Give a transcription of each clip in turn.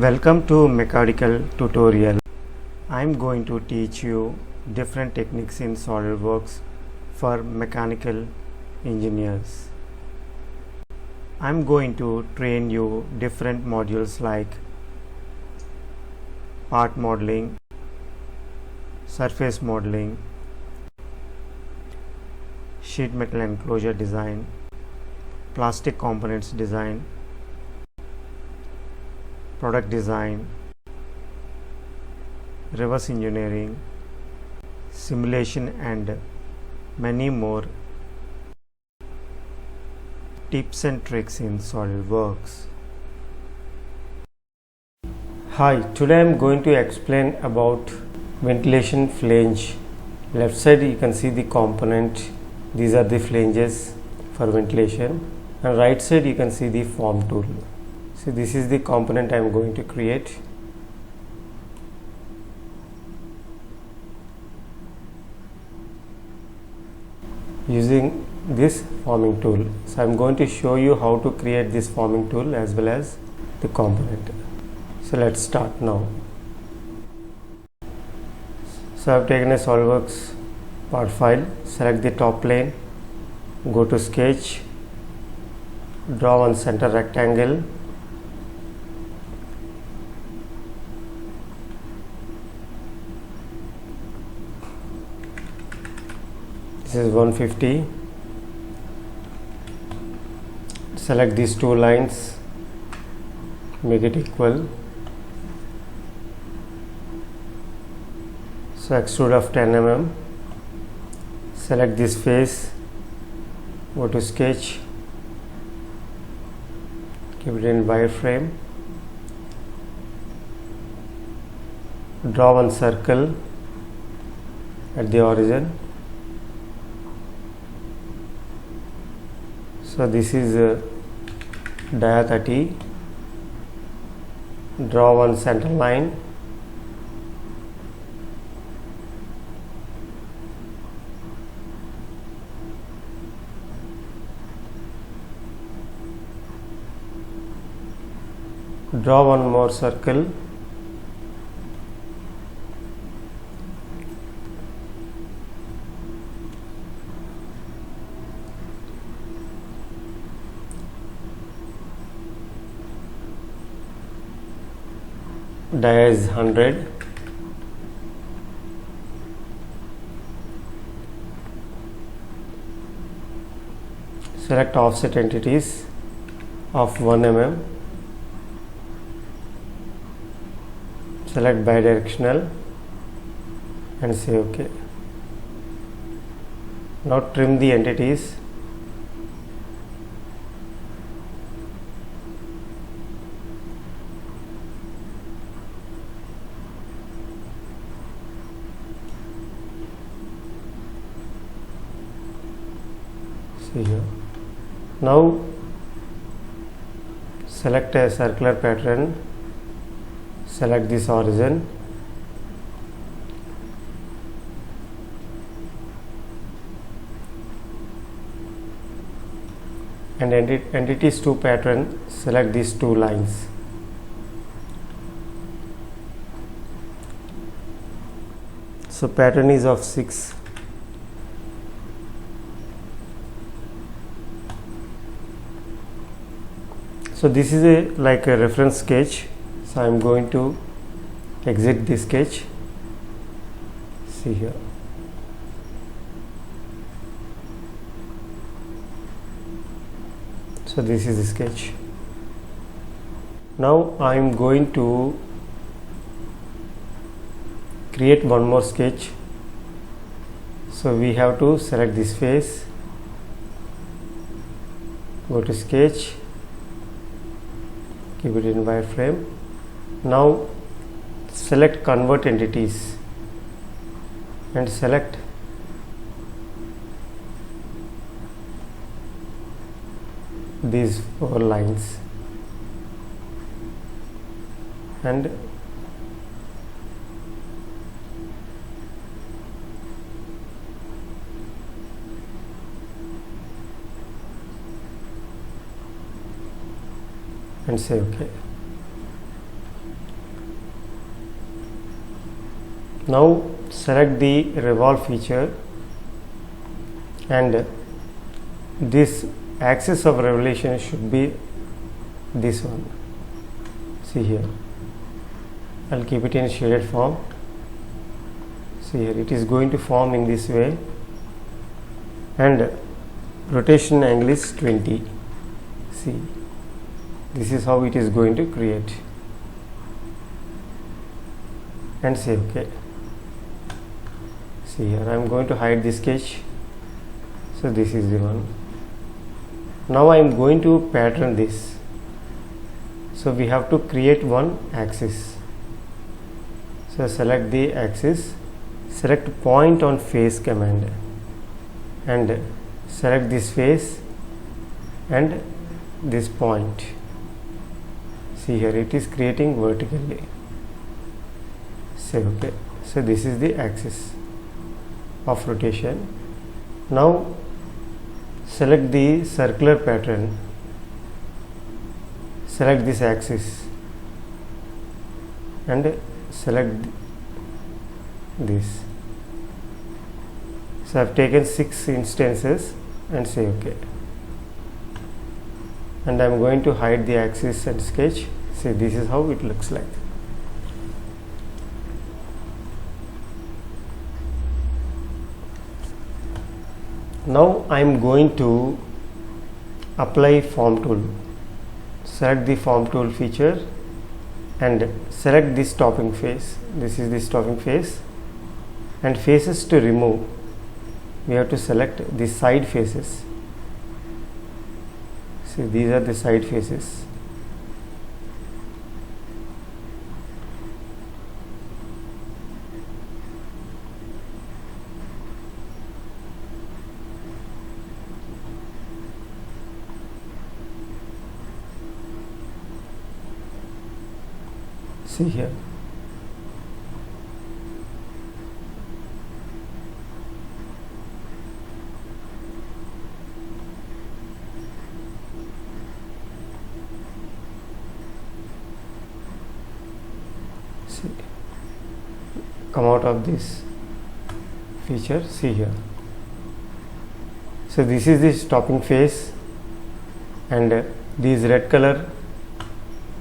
Welcome to mechanical tutorial. I am going to teach you different techniques in SolidWorks for mechanical engineers. I am going to train you different modules like part modeling, surface modeling, sheet metal enclosure design, plastic components design, product design, reverse engineering, simulation, and many more tips and tricks in SolidWorks. Hi, today I am going to explain about ventilation flange. Left side you can see the component, these are the flanges for ventilation, and right side you can see the form tool. So this is the component I am going to create. Using this forming tool. So I am going to show you how to create this forming tool as well as the component. So let's start now. So I have taken a SolidWorks part file, select the top plane, go to sketch, draw one center rectangle, this is 150. Select these two lines, make it equal. So extrude of 10 mm. Select this face, go to sketch, keep it in wireframe, draw one circle at the origin. So this is dia 30. Draw one center line, draw one more circle, dia is 100. Select offset entities of 1 mm. Select bidirectional and say OK. Now trim the entities. See here. Now select a circular pattern, select this origin, and entities to pattern, select these two lines. So pattern is of 6. So this is like a reference sketch. So I am going to exit this sketch. See here. So this is the sketch. Now I am going to create one more sketch. So we have to select this face, go to sketch, keep it in wireframe. Now select convert entities and select these 4 lines and say OK. Now select the revolve feature, and this axis of revolution should be this one. See here, I'll keep it in shaded form. See here, it is going to form in this way, and rotation angle is 20. See, this is how it is going to create, and say OK. See here, I am going to hide this sketch. So this is the one. Now I am going to pattern this. So we have to create one axis. So select the axis, select point on face command, and select this face and this point. See here, it is creating vertically. Say OK. So this is the axis of rotation. Now select the circular pattern, select this axis and select this. So I have taken 6 instances and say OK. And I am going to hide the axis and sketch. See, this is how it looks like. Now I am going to apply form tool. Select the form tool feature and select this stopping face. This is the stopping face, and faces to remove, we have to select the side faces. See, these are the side faces. See here. See, come out of this feature. See here. So this is the stopping face, and these red color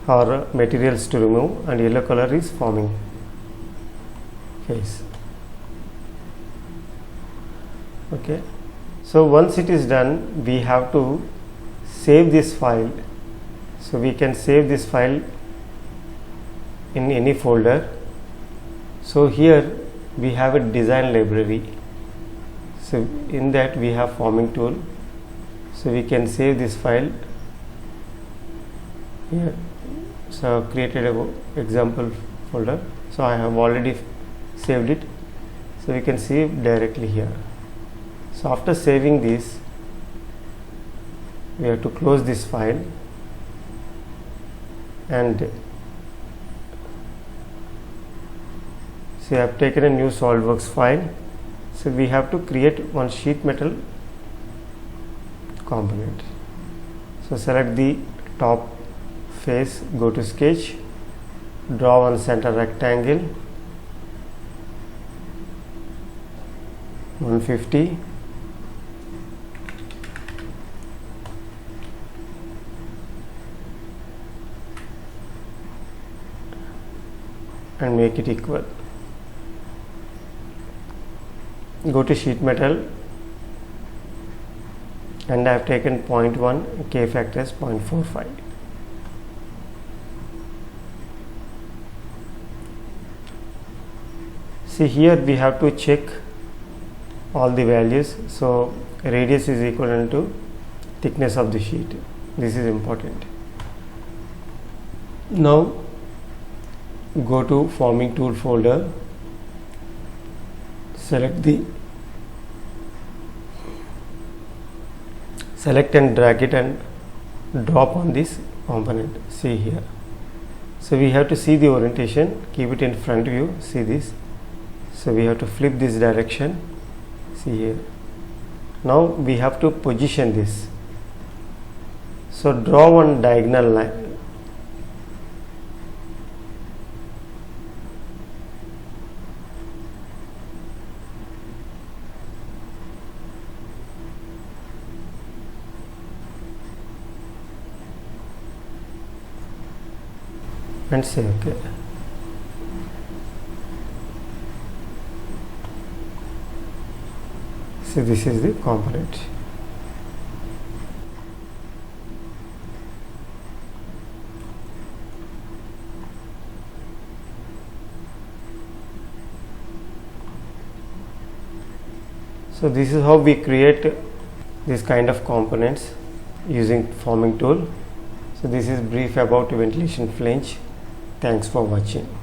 are materials to remove, and yellow color is forming face. Okay, so once it is done, we have to save this file. So we can save this file in any folder. So here we have a design library. So in that we have forming tool. So we can save this file here. So created a example folder. So I have already saved it. So we can save directly here. So after saving this, we have to close this file, and see, I have taken a new SolidWorks file. So we have to create one sheet metal component. So select the top face, go to sketch, draw one center rectangle, 150, and make it equal. Go to sheet metal, and I have taken 0.1, K factor is 0.45. See, here we have to check all the values. So radius is equivalent to thickness of the sheet. This is important. Now go to forming tool folder, select and drag it and drop on this component. See here. So we have to see the orientation, keep it in front view. See this. So we have to flip this direction. See here. Now we have to position this. So draw one diagonal line. and say OK. So this is the component. So this is how we create this kind of components using forming tool. So this is brief about ventilation flange. Thanks for watching.